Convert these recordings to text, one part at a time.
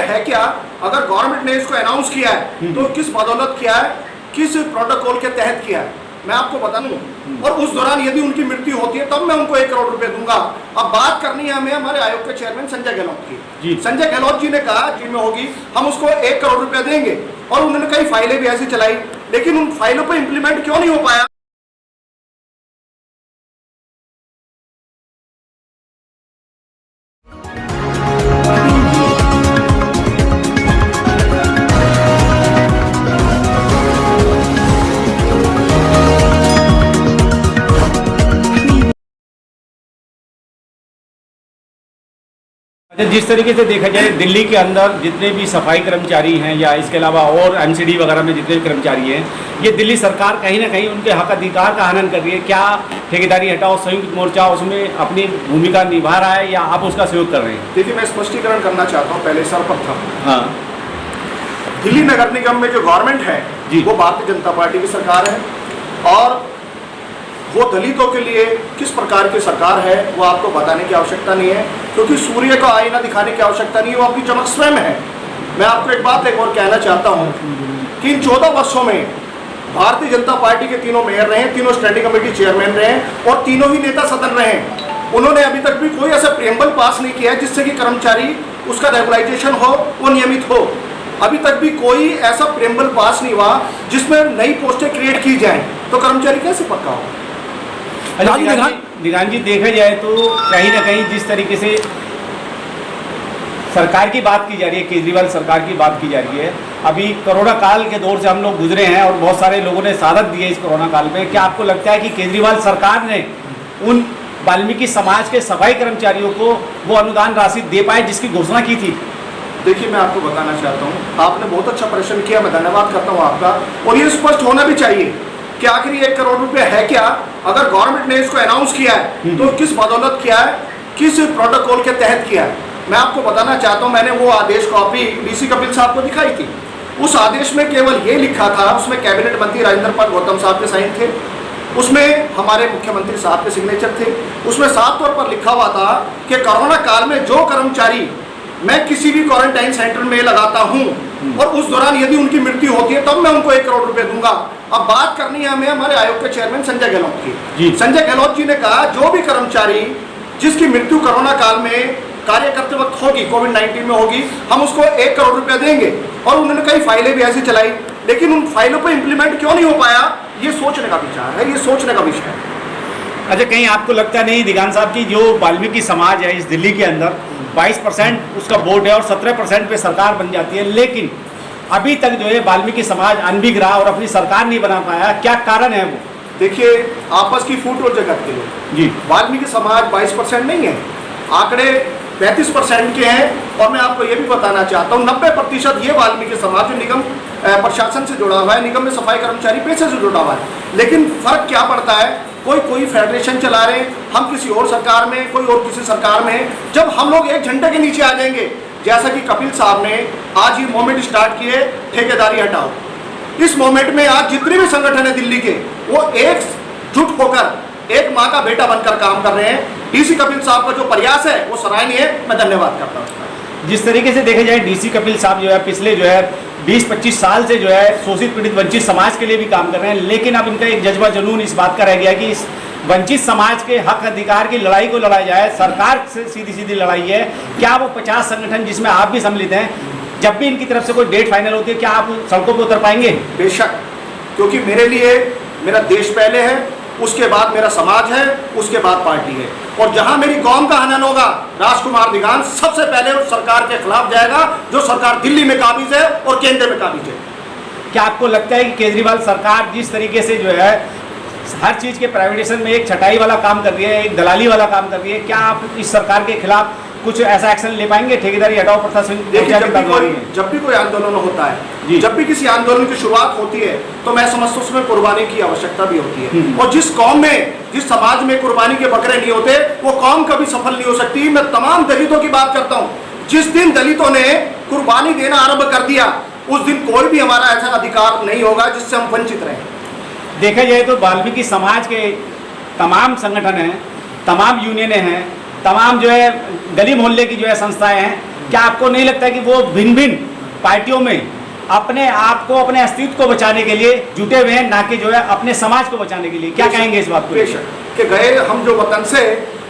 है क्या? अगर गवर्नमेंट ने इसको अनाउंस किया है तो किस बदौलत किया है, किस प्रोटोकॉल के तहत किया है, मैं आपको बता दूं। और उस दौरान यदि उनकी मृत्यु होती है तब मैं उनको 1 करोड़ रुपए दूंगा। अब बात करनी है हमें हमारे आयोग के चेयरमैन संजय गहलोत की। संजय गहलोत जी ने कहा जिनमें होगी हम उसको 1 करोड़ रुपए देंगे, और उन्होंने कई फाइलें भी ऐसी चलाई, लेकिन उन फाइलों पर इंप्लीमेंट क्यों नहीं हो पाया? जिस तरीके से देखा जाए दिल्ली के अंदर जितने भी सफाई कर्मचारी हैं या इसके अलावा और एमसीडी वगैरह में जितने भी कर्मचारी हैं, ये दिल्ली सरकार कहीं ना कहीं उनके हक अधिकार का हनन कर रही है। क्या ठेकेदारी हटाओ संयुक्त मोर्चा उसमें अपनी भूमिका निभा रहा है या आप उसका सहयोग कर रहे हैं? देखिए, मैं स्पष्टीकरण करना चाहता हूँ पहले सर्वप्रथम। हाँ, दिल्ली नगर निगम में जो गवर्नमेंट है वो भारतीय जनता पार्टी की सरकार है, और वो दलितों के लिए किस प्रकार की सरकार है वो आपको बताने की आवश्यकता नहीं है, क्योंकि सूर्य को आईना दिखाने की आवश्यकता नहीं है, वो अपनी चमक स्वयं है। मैं आपको एक बात और कहना चाहता हूँ कि इन 14 वर्षों में भारतीय जनता पार्टी के तीनों मेयर रहे, तीनों स्टैंडिंग कमेटी चेयरमैन रहे, और तीनों ही नेता सदन रहे। उन्होंने अभी तक भी कोई ऐसा प्रेम्बल पास नहीं किया है जिससे कि कर्मचारी उसका रेगुलाइजेशन हो, वो नियमित हो। अभी तक भी कोई ऐसा प्रेम्बल पास नहीं हुआ जिसमें नई पोस्टें क्रिएट की जाएं, तो कर्मचारी कैसे पक्का हो? निगान जी, देखा जाए तो कहीं ना कहीं जिस तरीके से सरकार की बात की जा रही है, केजरीवाल सरकार की बात की जा रही है, अभी कोरोना काल के दौर से हम लोग गुजरे हैं और बहुत सारे लोगों ने साथ दिए इस कोरोना काल में। क्या आपको लगता है कि केजरीवाल सरकार ने उन वाल्मीकि समाज के सफाई कर्मचारियों को वो अनुदान राशि दे पाए जिसकी घोषणा की थी? देखिए, मैं आपको बताना चाहता हूँ, आपने बहुत अच्छा प्रश्न किया, मैं धन्यवाद करता हूँ आपका। और ये स्पष्ट होना भी चाहिए कि आखिर 1 करोड़ रुपए है क्या? अगर गवर्नमेंट ने इसको अनाउंस किया है तो किस बदौलत किया है, किस प्रोटोकॉल के तहत किया है? मैं आपको बताना चाहता हूं, मैंने वो आदेश कॉपी डीसी कपिल साहब को दिखाई थी। उस आदेश में केवल ये लिखा था, उसमें कैबिनेट मंत्री राजेंद्र पाल गौतम साहब के साइन थे, उसमें हमारे मुख्यमंत्री साहब के सिग्नेचर थे, उसमें साफ तौर पर लिखा हुआ था कि कोरोना काल में जो कर्मचारी मैं किसी भी क्वारंटाइन सेंटर में लगाता हूं और उस दौरान यदि उनकी मृत्यु होती है तब मैं उनको 1 करोड़ रुपए दूंगा। अब बात करनी है हमें हमारे आयोग के चेयरमैन संजय गहलोत की। संजय गहलोत जी ने कहा जो भी कर्मचारी जिसकी मृत्यु कोरोना काल में कार्य करते वक्त होगी, कोविड-19 में होगी, हम उसको 1 करोड़ रुपए देंगे। और उन्होंने कई फाइलें भी ऐसी चलाई, लेकिन उन फाइलों पर इंप्लीमेंट क्यों नहीं हो पाया, ये सोचने का विचार है, ये सोचने का विषय है। अच्छा, कहीं आपको लगता नहीं दिगान साहब की जो वाल्मीकि समाज है इस दिल्ली के अंदर 22% उसका वोट है और 17% पे सरकार बन जाती है, लेकिन अभी तक जो है वाल्मीकि समाज अनभिज्ञ रहा और अपनी सरकार नहीं बना पाया, क्या कारण है वो? देखिए, आपस की फूट और जगत के लोग जी, वाल्मीकि समाज 22% नहीं है, आंकड़े 35% के हैं। और मैं आपको ये भी बताना चाहता हूँ 90% ये वाल्मीकि समाज जो निगम प्रशासन से जुड़ा हुआ है, निगम में सफाई कर्मचारी पेशे से जुड़ा हुआ है। लेकिन फर्क क्या पड़ता है, कोई फेडरेशन चला रहे हैं, हम किसी और सरकार में, कोई और किसी सरकार में। जब हम लोग एक झंडे के नीचे आ जाएंगे, जैसा कि कपिल साहब ने आज ये मूवमेंट स्टार्ट किए, ठेकेदारी हटाओ, इस मूवमेंट में आज जितने भी संगठन है दिल्ली के, वो एकजुट होकर एक माँ का बेटा बनकर काम कर रहे हैं। डीसी कपिल साहब का जो प्रयास है वो सराहनीय है, मैं धन्यवाद करता हूँ। जिस तरीके से देखा जाए डीसी कपिल साहब जो है पिछले जो है 20-25 साल से जो है शोषित पीड़ित वंचित समाज के लिए भी काम कर रहे हैं, लेकिन अब इनका एक जज्बा जुनून इस बात का रह गया कि इस वंचित समाज के हक अधिकार की लड़ाई को लड़ा जाए। सरकार से सीधी लड़ाई है। क्या वो 50 संगठन जिसमें आप भी सम्मिलित हैं, जब भी इनकी तरफ से कोई डेट फाइनल होती है, क्या आप सड़कों पर उतर पाएंगे? बेशक, क्योंकि मेरे लिए मेरा देश पहले है, उसके बाद मेरा समाज है, उसके बाद पार्टी है। और जहां मेरी कौम का हनन होगा, राजकुमार दिगान सबसे पहले उस सरकार के खिलाफ जाएगा जो सरकार दिल्ली में काबिज है और केंद्र में काबिज है। क्या आपको लगता है कि केजरीवाल सरकार जिस तरीके से जो है हर चीज़ के प्राइवेटाइजेशन में एक छटाई वाला काम कर रही है, एक दलाली वाला काम कर रही है, क्या आप इस सरकार के खिलाफ कुछ ऐसा एक्शन ले पाएंगे? ठेकेदारी हटाओ प्रथा से जब भी कोई आंदोलन होता है, जब भी किसी आंदोलन की शुरुआत होती है, तो मैं समझता हूँ उसमें कुर्बानी की आवश्यकता भी होती है। और जिस कौम में, जिस समाज में कुर्बानी के बकरे नहीं होते, वो कौम कभी सफल नहीं हो सकती। मैं तमाम दलितों की बात करता हूँ, जिस दिन दलितों ने कुर्बानी देना आरंभ कर दिया, उस दिन कोई भी हमारा ऐसा अधिकार नहीं होगा जिससे हम वंचित रहें। देखा जाए तो वाल्मीकि समाज के तमाम संगठन हैं, तमाम यूनियनें हैं, तमाम जो है गली मोहल्ले की जो है संस्थाएं हैं, क्या आपको नहीं लगता कि वो भिन्न भिन्न पार्टियों में अपने आप को, अपने अस्तित्व को बचाने के लिए जुटे हुए हैं, ना कि जो है अपने समाज को बचाने के लिए? क्या कहेंगे इस बात को? कि गए हम जो वतन से,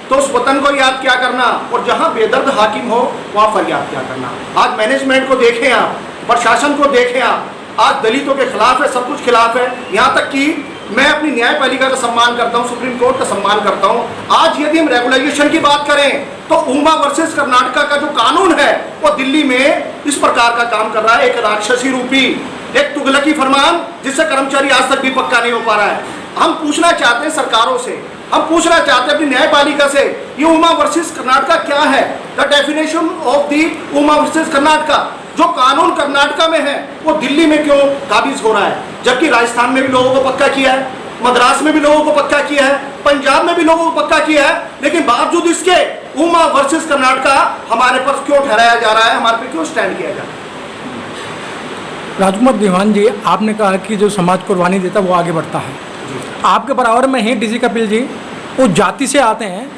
तो उस वतन को याद क्या करना, और जहां बेदर्द हाकिम हो वहां फरियाद क्या करना। आज मैनेजमेंट को देखें आप, प्रशासन को देखें आप, आज दलितों के खिलाफ है, सब कुछ खिलाफ है। यहाँ तक कि मैं अपनी न्यायपालिका का सम्मान करता हूँ, सुप्रीम कोर्ट का सम्मान करता हूँ। आज यदि हम रेगुलाइजेशन की बात करें तो उमा वर्सेस कर्नाटक का जो कानून है वो दिल्ली में इस प्रकार का काम कर रहा है, एक राक्षसी रूपी, एक तुगलकी फरमान, जिससे कर्मचारी आज तक भी पक्का नहीं हो पा रहा है। हम पूछना चाहते हैं सरकारों से, हम पूछना चाहते हैं अपनी न्यायपालिका से, ये उमा वर्सेस कर्नाटक क्या है? The definition of the Uma versus Karnataka, जो कानून कर्नाटक में है वो दिल्ली में क्यों काबिज हो रहा है, जबकि राजस्थान में भी लोगों को पक्का किया है, मद्रास में भी लोगों को पक्का किया है, पंजाब में भी लोगों को पक्का किया है, लेकिन बावजूद इसके उमा वर्सेस कर्नाटक हमारे पर क्यों ठहराया जा रहा है, हमारे पर क्यों स्टैंड किया जा रहा है? राजकुमार दीवान जी, आपने कहा कि जो समाज कुर्बानी देता है वो आगे बढ़ता है। आपके बराबर में ही डीसी कपिल जी, वो जाति से आते हैं,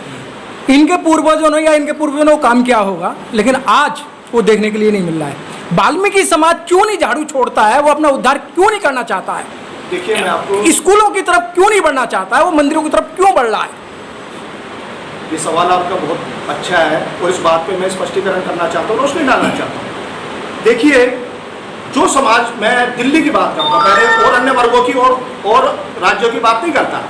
इनके पूर्वजों ने या इनके पूर्वजों ने वो काम किया होगा, लेकिन आज वो देखने के लिए नहीं मिल रहा है। वाल्मीकि समाज क्यों नहीं झाड़ू छोड़ता है? वो अपना उद्धार क्यों नहीं करना चाहता है? देखिए, मैं आपको स्कूलों की तरफ क्यों नहीं बढ़ना चाहता है? वो मंदिरों की तरफ क्यों बढ़ रहा है? ये सवाल आपका बहुत अच्छा है और इस बात पे मैं स्पष्टीकरण करना चाहता हूँ, रोशनी डालना चाहता हूँ। देखिए, जो समाज, मैं दिल्ली की बात करता हूँ पहले, और अन्य वर्गों की और राज्यों की बात नहीं करता।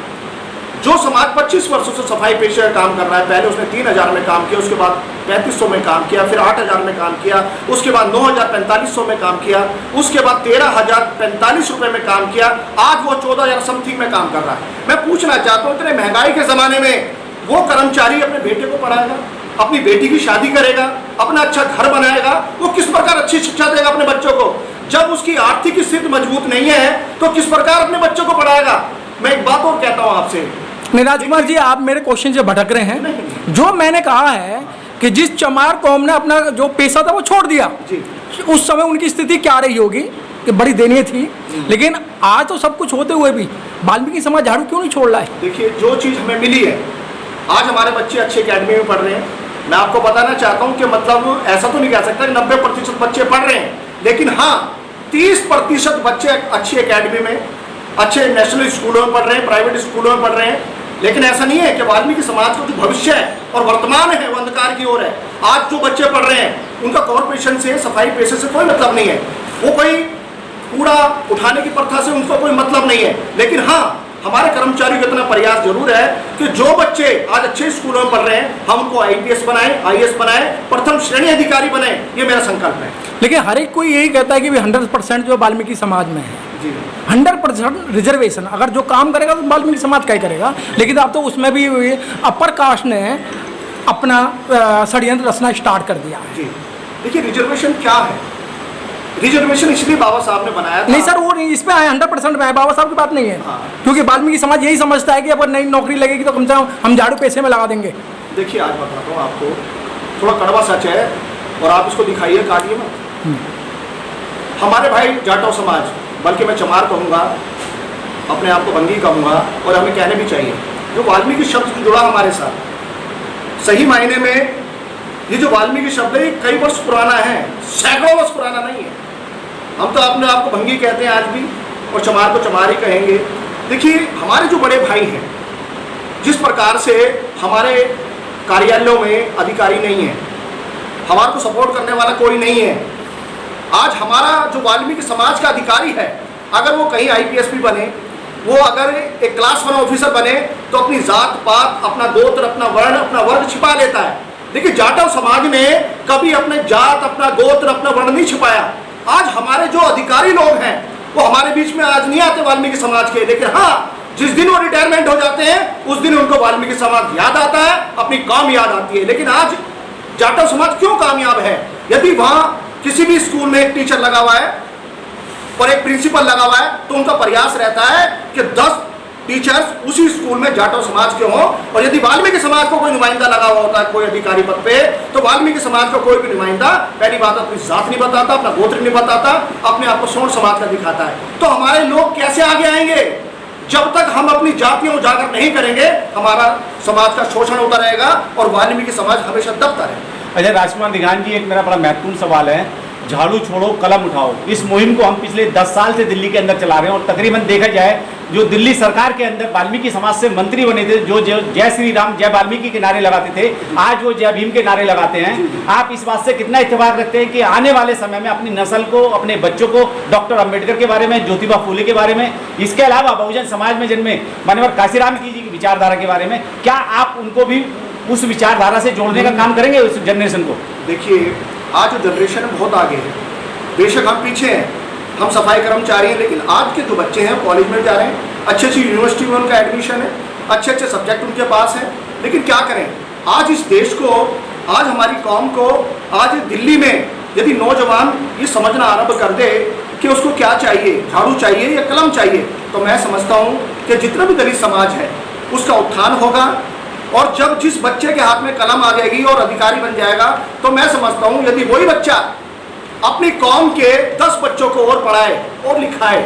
जो समाज 25 वर्षों से सफाई पेशे का काम कर रहा है, पहले उसने 3000 में काम किया, उसके बाद 3500 में काम किया, फिर 8000 में काम किया, उसके बाद 9450 में काम किया, उसके बाद 13045 रुपये में काम किया, आज वो 14000 समथिंग में काम कर रहा है। मैं पूछना चाहता हूँ, इतने महंगाई के ज़माने में वो कर्मचारी अपने बेटे को पढ़ाएगा, अपनी बेटी की शादी करेगा, अपना अच्छा घर बनाएगा, वो किस प्रकार अच्छी शिक्षा देगा अपने बच्चों को? जब उसकी आर्थिक स्थिति मजबूत नहीं है तो किस प्रकार अपने बच्चों को पढ़ाएगा? मैं एक बात और कहता हूँ आपसे। नहीं राजकुमार जी, आप मेरे क्वेश्चन से भटक रहे हैं। जो मैंने कहा है कि जिस चमार कौम ने अपना जो पेशा था वो छोड़ दिया, उस समय उनकी स्थिति क्या रही होगी कि बड़ी दयनीय थी, लेकिन आज तो सब कुछ होते हुए भी वाल्मीकि समाज झाड़ू क्यों नहीं छोड़ रहा है? देखिए, जो चीज़ हमें मिली है, आज हमारे बच्चे अच्छे एकेडमी में पढ़ रहे हैं। मैं आपको बताना चाहता हूँ कि मतलब ऐसा तो नहीं कह सकता कि 90% बच्चे पढ़ रहे हैं, लेकिन हाँ 30% बच्चे अच्छी एकेडमी में, अच्छे नेशनल स्कूलों में पढ़ रहे हैं, प्राइवेट स्कूलों में पढ़ रहे हैं। लेकिन ऐसा नहीं है कि वाल्मीकि समाज का जो भविष्य है और वर्तमान है वो अंधकार की ओर है। आज जो बच्चे पढ़ रहे हैं उनका कॉर्पोरेशन से, सफाई पेशे से कोई मतलब नहीं है, वो कोई कूड़ा उठाने की प्रथा से उनको कोई मतलब नहीं है। लेकिन हाँ, हमारे कर्मचारियों का इतना प्रयास जरूर है कि जो बच्चे आज अच्छे स्कूलों में पढ़ रहे हैं हम उनको IPS बनाएं, IAS बनाएं, प्रथम श्रेणी अधिकारी बनाएं, ये मेरा संकल्प है। लेकिन हर एक कोई यही कहता है कि 100% जो वाल्मीकि समाज में है, 100% रिजर्वेशन, अगर जो काम करेगा तो वाल्मीकि समाज का ही करेगा। लेकिन अब तो उसमें भी अपर कास्ट ने अपना षड्यंत्र रचना स्टार्ट कर दिया है। जी, देखिए, रिजर्वेशन क्या है? रिजर्वेशन इसलिए बाबा साहब ने बनाया था। नहीं सर, वो इस पे 100% में है, बाबा साहब की बात नहीं है। हाँ। क्योंकि वाल्मीकि समाज यही समझता है कि अगर नई नौकरी लगेगी तो कम से कम हम झाड़ू पैसे में लगा देंगे। देखिए, आज बताता हूँ आपको, थोड़ा कड़वा सच है और आप इसको दिखाइए, काटिए मत। हमारे भाई जाटव समाज, बल्कि मैं चमार कहूँगा, अपने आप को बंगी कहूँगा, और हमें कहने भी चाहिए, जो वाल्मीकि शब्द से जुड़ा हमारे साथ, सही मायने में ये जो वाल्मीकि शब्द है कई वर्ष पुराना है, सैकड़ों वर्ष पुराना नहीं है। हम तो अपने आप को भंगी कहते हैं आज भी, और चमार को चमार ही कहेंगे। देखिए, हमारे जो बड़े भाई हैं, जिस प्रकार से हमारे कार्यालयों में अधिकारी नहीं है, हमारे को सपोर्ट करने वाला कोई नहीं है, आज हमारा जो वाल्मीकि समाज का अधिकारी है, अगर वो कहीं IPS भी बने, वो अगर एक क्लास 1 ऑफिसर बने तो अपनी जात पात, अपना गोत्र, अपना वर्ण, अपना वर्ग छिपा लेता है। देखिए, जाटव समाज ने कभी अपने जात, अपना गोत्र, अपना वर्ण नहीं छिपाया। आज हमारे जो अधिकारी लोग हैं वो हमारे बीच में आज नहीं आते वाल्मीकि समाज के, लेकिन हाँ, जिस दिन वो रिटायरमेंट हो जाते हैं उस दिन उनको वाल्मीकि समाज याद आता है, अपनी काम याद आती है। लेकिन आज जाटव समाज क्यों कामयाब है? यदि वहाँ किसी भी स्कूल में एक टीचर लगा हुआ है और एक प्रिंसिपल लगा हुआ है तो उनका प्रयास रहता है कि 10 टीचर्स उसी स्कूल में जाटव समाज के हों। और यदि वाल्मीकि समाज को कोई नुमाइंदा लगा हुआ होता है कोई अधिकारी पद पे, तो वाल्मीकि समाज का कोई भी नुमाइंदा पहली बात अपनी जात नहीं बताता, अपना गोत्र नहीं बताता, अपने आप को सोन समाज का दिखाता है। तो हमारे लोग कैसे आगे आएंगे? जब तक हम अपनी जातियां उजागर नहीं करेंगे, हमारा समाज का शोषण होता रहेगा और वाल्मीकि समाज हमेशा दबता रहेगा। अच्छा राजकुमार दिघान जी, एक मेरा बड़ा महत्वपूर्ण सवाल है, झाड़ू छोड़ो कलम उठाओ, इस मुहिम को हम पिछले 10 साल से दिल्ली के अंदर चला रहे हैं और तकरीबन देखा जाए जो दिल्ली सरकार के अंदर वाल्मीकि समाज से मंत्री बने थे, जो जय श्री राम जय वाल्मीकि के नारे लगाते थे, आज वो जय भीम के नारे लगाते हैं। आप इस बात से कितना इत्तेफाक रखते हैं कि आने वाले समय में अपनी नस्ल को, अपने बच्चों को डॉक्टर अम्बेडकर के बारे में, ज्योतिबा फूले के बारे में, इसके अलावा बहुजन समाज में जन्मे मानवर काशीराम की जी की विचारधारा के बारे में, क्या आप उनको भी उस विचारधारा से जोड़ने का काम करेंगे उस जनरेशन को? देखिए, आज जो जनरेशन है बहुत आगे है, बेशक हम पीछे हैं, हम सफाई कर्मचारी हैं, लेकिन आज के जो बच्चे हैं कॉलेज में जा रहे हैं, अच्छी अच्छी यूनिवर्सिटी में उनका एडमिशन है, अच्छे अच्छे सब्जेक्ट उनके पास हैं। लेकिन क्या करें, आज इस देश को, आज हमारी कौम को, आज दिल्ली में यदि नौजवान ये समझना आरंभ कर दे कि उसको क्या चाहिए, झाड़ू चाहिए या कलम चाहिए, तो मैं समझता हूँ कि जितना भी दलित समाज है उसका उत्थान होगा। और जब जिस बच्चे के हाथ में कलम आ जाएगी और अधिकारी बन जाएगा, तो मैं समझता हूँ यदि वही बच्चा अपनी कौम के 10 बच्चों को और पढ़ाए और लिखाए,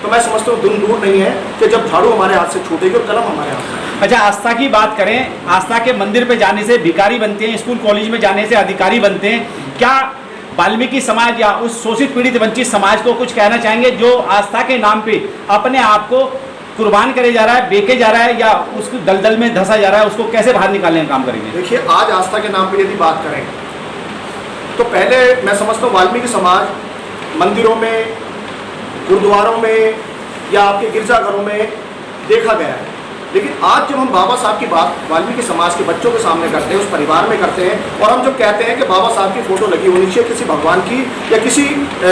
तो मैं समझता हूँ दिन दूर नहीं है कि जब झाड़ू हमारे हाथ से छूटेगी और कलम हमारे हाथ में। अच्छा, आस्था की बात करें, आस्था के मंदिर पे जाने से भिखारी बनते हैं, स्कूल कॉलेज में जाने से अधिकारी बनते हैं। क्या वाल्मीकि समाज या उस शोषित पीड़ित वंचित समाज को कुछ कहना चाहेंगे जो आस्था के नाम पे अपने आप को कुर्बान करे जा रहा है, बेचे जा रहा है या उसको दलदल में धंसा जा रहा है, उसको कैसे बाहर निकालने का काम करेंगे? देखिए, आज आस्था के नाम पे यदि बात करें तो पहले मैं समझता हूँ वाल्मीकि समाज मंदिरों में, गुरुद्वारों में या आपके गिरजाघरों में देखा गया है। लेकिन आज जब हम बाबा साहब की बात वाल्मीकि समाज के बच्चों के सामने करते हैं, उस परिवार में करते हैं, और हम जब कहते हैं कि बाबा साहब की फोटो लगी होनी चाहिए, किसी भगवान की या किसी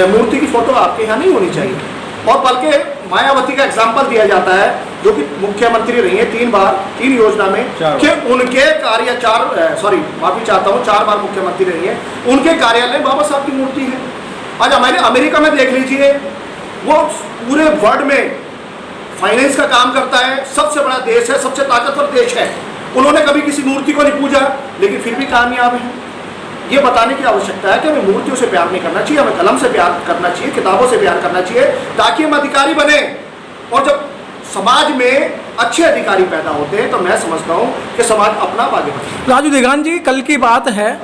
मूर्ति की फोटो आपके यहाँ नहीं होनी चाहिए, और बल्कि मायावती का एग्जाम्पल दिया जाता है जो कि मुख्यमंत्री रही है 3 बार 3 योजना में, कि उनके कार्य 4 बार मुख्यमंत्री रही है, उनके कार्यालय बाबा साहब की मूर्ति है। आज हमारे अमेरिका में देख लीजिए, वो पूरे वर्ल्ड में फाइनेंस का काम करता है, सबसे बड़ा देश है, सबसे ताकतवर देश है, उन्होंने कभी किसी मूर्ति को नहीं पूजा, लेकिन फिर भी कामयाब है। ये बताने की आवश्यकता है कि हमें मूर्तियों से प्यार नहीं करना चाहिए, हमें कलम से प्यार करना चाहिए, किताबों से प्यार करना चाहिए, ताकि हम अधिकारी बने। और जब समाज में अच्छे अधिकारी पैदा होते हैं तो मैं समझता हूँ कि समाज अपना आगे बढ़े। राजू दिघान जी, कल की बात है,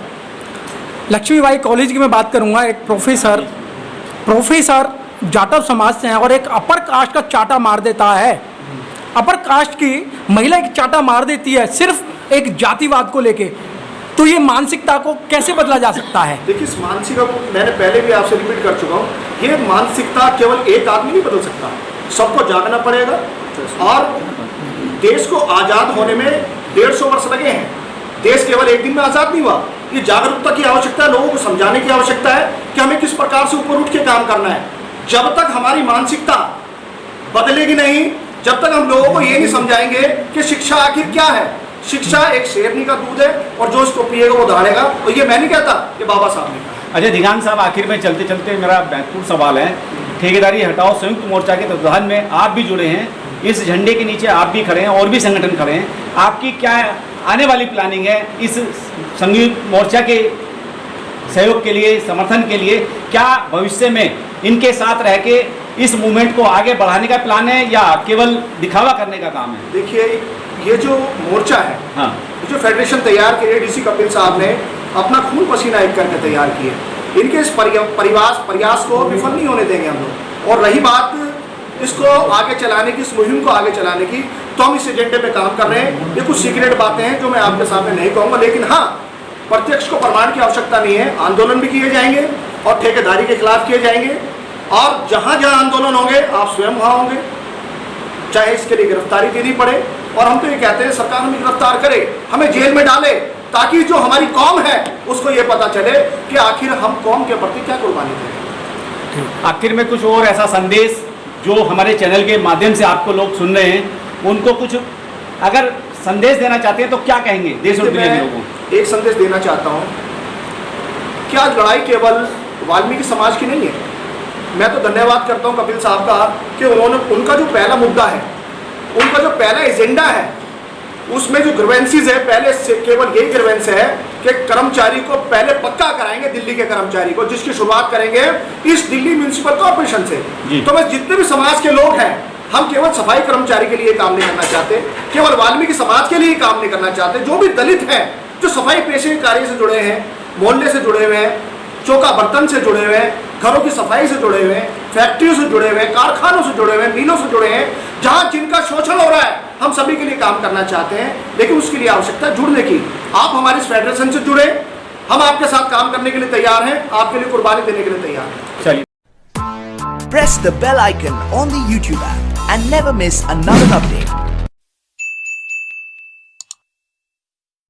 लक्ष्मीबाई कॉलेज की मैं बात करूँगा, एक प्रोफेसर जाटव समाज से हैं और एक अपर कास्ट का चाटा मार देता है। अपर कास्ट की महिला एक चाटा मार देती है सिर्फ एक जातिवाद को लेके, तो ये मानसिकता को कैसे बदला जा सकता है? देखिए, इस मानसिकता को मैंने पहले भी आपसे रिपीट कर चुका हूँ, ये मानसिकता केवल एक आदमी नहीं बदल सकता, सबको जागना पड़ेगा। और देश को आज़ाद होने में 150 वर्ष लगे हैं, देश केवल एक दिन में आज़ाद नहीं हुआ। ये जागरूकता की आवश्यकता है, लोगों को समझाने की आवश्यकता है कि हमें किस प्रकार से ऊपर उठ के काम करना है। जब तक हमारी मानसिकता बदलेगी नहीं, जब तक हम लोगों को ये नहीं समझाएंगे कि शिक्षा आखिर क्या है, शिक्षा एक शेरनी का दूध है और जो इसको पिएगा वो दहाड़ेगा, और ये मैं नहीं कहता, ये बाबा साहब ने कहा। अच्छा दिघान साहब, आखिर में चलते चलते मेरा महत्वपूर्ण सवाल है, ठेकेदारी हटाओ संयुक्त मोर्चा के तत्वाधान में आप भी जुड़े हैं, इस झंडे के नीचे आप भी खड़े हैं और भी संगठन खड़े हैं, आपकी क्या आने वाली प्लानिंग है इस संयुक्त मोर्चा के सहयोग के लिए, समर्थन के लिए? क्या भविष्य में इनके साथ रह के इस मूवमेंट को आगे बढ़ाने का प्लान है या केवल दिखावा करने का काम है? देखिए, ये जो मोर्चा है, हाँ, जो फेडरेशन तैयार किए डीसी कपिल साहब ने अपना खून पसीना एक करके तैयार किए, इनके इस प्रयास को विफल नहीं होने देंगे हम लोग। और रही बात इसको आगे चलाने की, इस मुहिम को आगे चलाने की, तो हम इस एजेंडे पे काम कर रहे हैं। ये कुछ सीक्रेट बातें हैं जो मैं आपके सामने नहीं कहूँगा, लेकिन हाँ, प्रत्यक्ष को प्रमाण की आवश्यकता नहीं है, आंदोलन भी किए जाएंगे और ठेकेदारी के खिलाफ किए जाएंगे, और जहाँ जहाँ आंदोलन होंगे आप स्वयं वहाँ होंगे, चाहे इसके लिए गिरफ्तारी देनी पड़े। और हम तो ये कहते हैं सरकार हमें गिरफ्तार करे, हमें जेल में डाले, ताकि जो हमारी कौम है उसको ये पता चले कि आखिर हम कौम के प्रति क्या कुर्बानी दे रहे हैं। आखिर में कुछ और ऐसा संदेश जो हमारे चैनल के माध्यम से आपको लोग सुन रहे हैं, उनको कुछ अगर संदेश देना चाहते हैं तो क्या कहेंगे देश और दुनिया के लोगों को? एक संदेश देना चाहता हूँ कि आज लड़ाई केवल वाल्मीकि समाज की नहीं है। मैं तो धन्यवाद करता हूँ कपिल साहब का कि उनका जो पहला मुद्दा है, उनका जो पहला एजेंडा है, उसमें जो ग्रीवेंसीज है, पहले से केवल यही ग्रीवेंस है कि कर्मचारी को पहले पक्का कराएंगे, दिल्ली के कर्मचारी को, जिसकी शुरुआत करेंगे इस दिल्ली म्यूनिसिपल कॉर्पोरेशन से। तो मैं जितने भी समाज के लोग हैं, हम केवल सफाई कर्मचारी के लिए काम नहीं करना चाहते, केवल वाल्मीकि समाज के लिए काम नहीं करना चाहते। जो भी दलित हैं, जो सफाई पेशे के कार्य से जुड़े हैं, मोहल्ले से जुड़े हुए हैं, चौका बर्तन से जुड़े हुए हैं, घरों की सफाई से जुड़े हुए हैं, फैक्ट्रियों से जुड़े हुए हैं, कारखानों से जुड़े हुए हैं, मिलों से जुड़े हैं, जहां जिनका शोषण हो रहा है। हम सभी के लिए काम करना चाहते हैं, लेकिन उसके लिए आवश्यकता है जुड़ने की। आप हमारी इस फेडरेशन से जुड़े, हम आपके साथ काम करने के लिए तैयार हैं, आपके लिए कुर्बानी देने के लिए तैयार हैं। चलिए। Press the bell icon on the YouTube app and never miss another update.